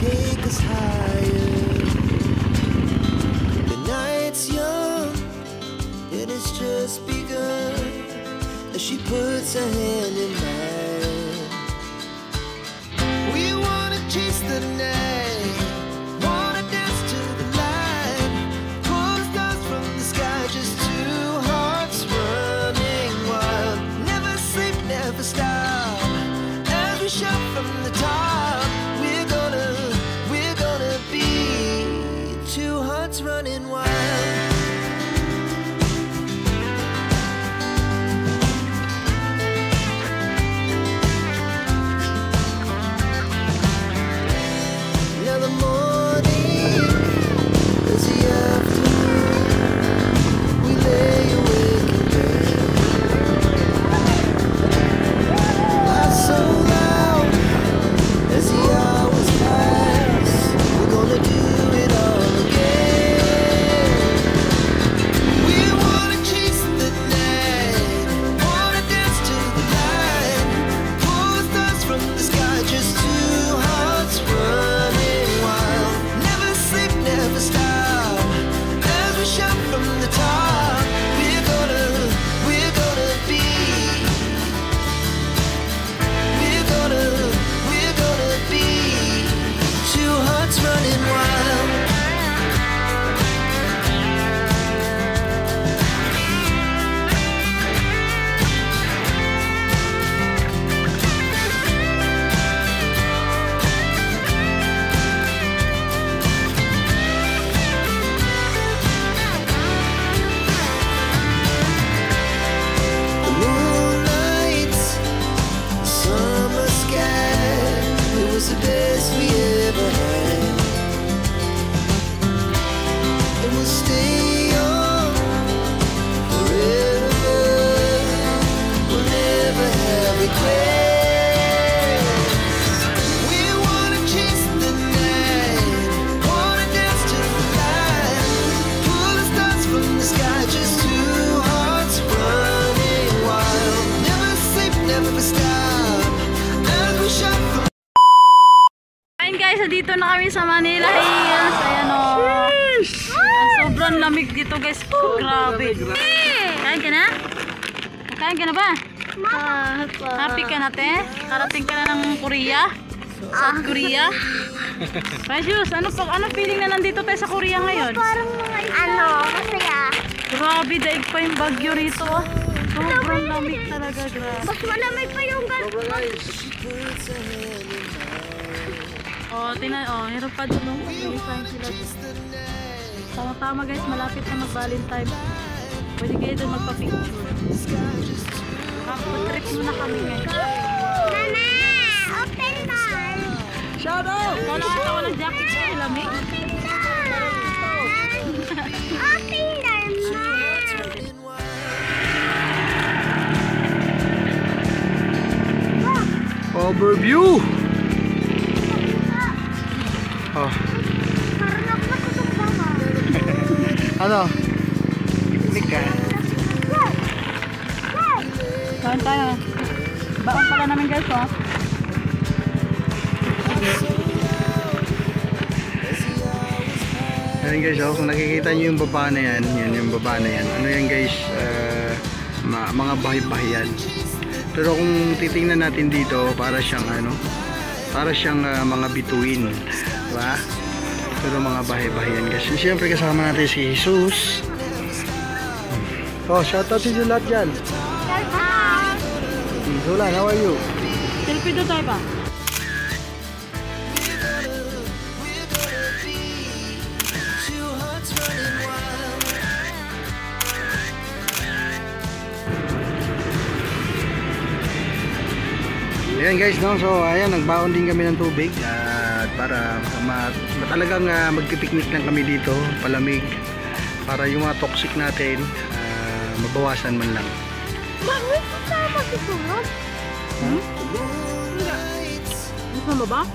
take us higher. The night's young, it has just begun. As she puts her hand in mine, we wanna chase the night, wanna dance to the light, pull the stars from the sky, just two hearts running wild. Never sleep, never stop, as we shout from the top. We're gonna be two hearts running wild. Dito na kami sa Manila Hills. Ayan o. Sobrang lamig dito guys. Grabe. Kain ka na? Kain ka na ba? Happy ka na te? Karating ka na ng Korea? South Korea? Precious, ano feeling na nandito tayo sa Korea ngayon? Parang mga masaya. Grabe, daig pa yung bagyo rito. Sobrang lamig talaga, grabe. Mas malamig pa yung meron pa doon mag-design sila. Tama-tama guys, malapit na mag-Valentine. Pwede kayo doon magpa-picture. Trip muna kami ngayon. Mama! Open door! Shout out! Wala ka walang jacket sa lamig. Open door! Open door, Ma! Overview! Oh. Parang ako matutong ba? Ano? Picnic ka? Kain tayo. Baon pala namin guys oh. Ayan guys oh, kung nakikita nyo yung baba na yan, yung baba na yan. Ano yan guys? Mga bahay-bahay yan. Pero kung titingnan natin dito, para siyang mga bituin. Diba? Pero mga bahay-bahayan guys. Siyempre kasama natin si Jesus. Oh, shoutout si Julat dyan. Julat, how are you? Selfie doon tayo ba? Ayan guys, no? So ayan, nagbaon din kami ng tubig at para talagang magpipiknik lang kami dito, palamig, para yung mga toxic natin mabawasan man lang. Bakit ka magsusunod? Gusto mo ba?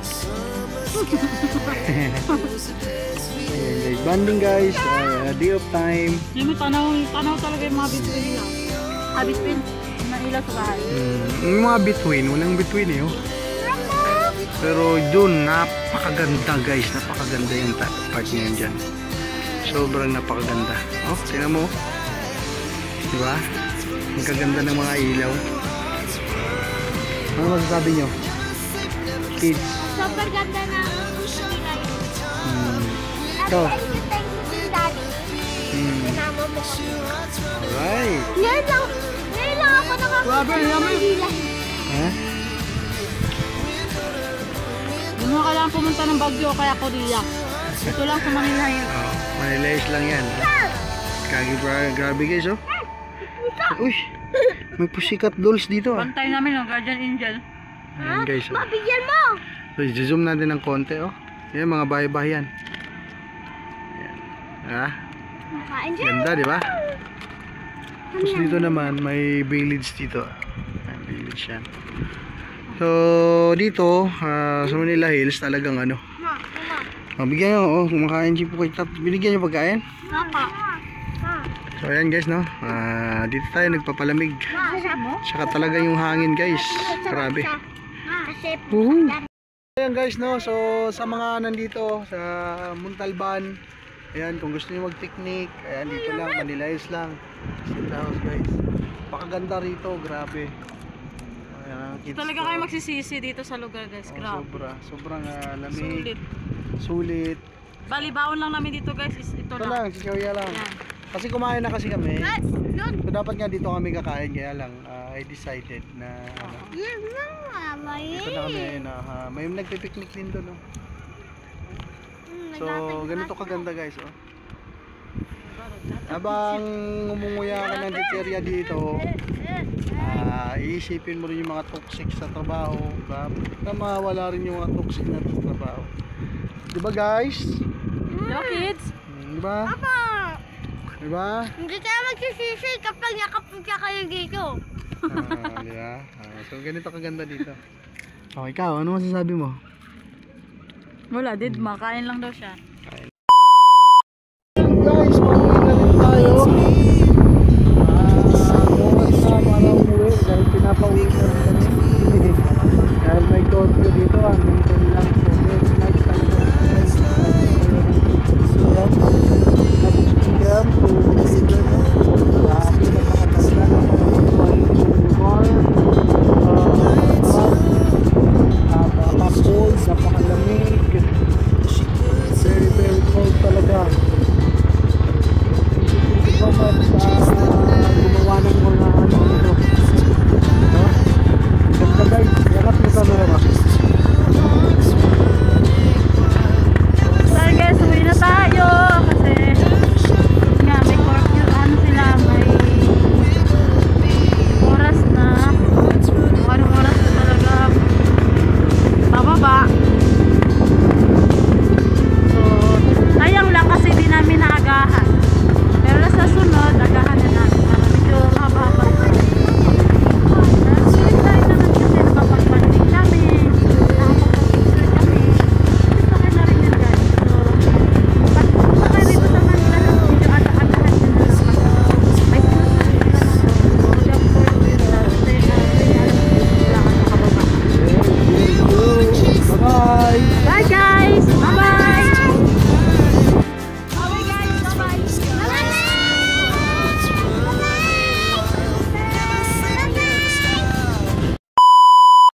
Ayan guys, banding guys, day of time. Yung tanaw talaga yung mga bituin nila. Bituin na ilaw sa bahay. Yung mga bituin, walang bituin eh oh. Pero doon, napakaganda guys. Napakaganda yung part na yun dyan. Sobrang napakaganda. Oh, tingnan mo. Diba? Ang kaganda ng mga ilaw. Ano masasabi nyo? Kids. Super ganda na nilay. Ito. Thank you, Daddy. Sinama mo kami. Alright. Ngayon lang ako nakakita ng Manila. Ha? Hindi mo kailangan pumunta ng Baguio kaya Korea. Ito lang sa Manila yun. Oh, Manilayas lang yan. Grabe guys, oh. Uy, may Pussycat Dolls dito, ah. Pantay namin ng Guardian Angel. Ayan guys, oh. Mabigyan mo. So, zoom natin ng konti, oh. Ayan, mga bahay-bahay yan. Ayan. Ah, Makain dyan. ganda, di ba? Tapos dito naman, may village dito. May village yan. So, dito, sa Manila Hills, talagang ano. Bigyan nyo, oh, kumakain siya po kayo. Binigyan nyo pagkain? So, ayan guys, no. Dito tayo nagpapalamig. Saka talaga yung hangin, guys. Grabe. Kasi Ayan guys, no. So, sa mga nandito sa Montalban, ayan, kung gusto niyo mag-picnic, ayan, dito lang, Manila Hills lang. Sit house, guys. Pakaganda rito, grabe. Ayan, ang kids Talaga ko. kayo magsisisi dito sa lugar guys. Oh, Grabe. sobrang lamig. Sulit. Sulit. Bali, baon lang namin dito guys is ito Ito lang. lang, sisyoya lang. Yan. Kasi kumain na kasi kami. So dapat nga dito kami kakain, kaya lang I decided na ano, yan lang, mama. dito na kami na may nagpi-picnic din doon, no? So ganito kaganda guys, oh. Habang umunguya ka ng deterya dito, iisipin mo rin yung mga toxic sa trabaho, na mawala rin yung mga toxic na sa trabaho. Diba guys? Hello kids. Diba? Diba? Hindi tayo magsisisi kapag nakapunta kayo dito. Diba? So ganito kaganda dito. Oh, ikaw, ano masasabi mo? Wala, makain lang daw siya.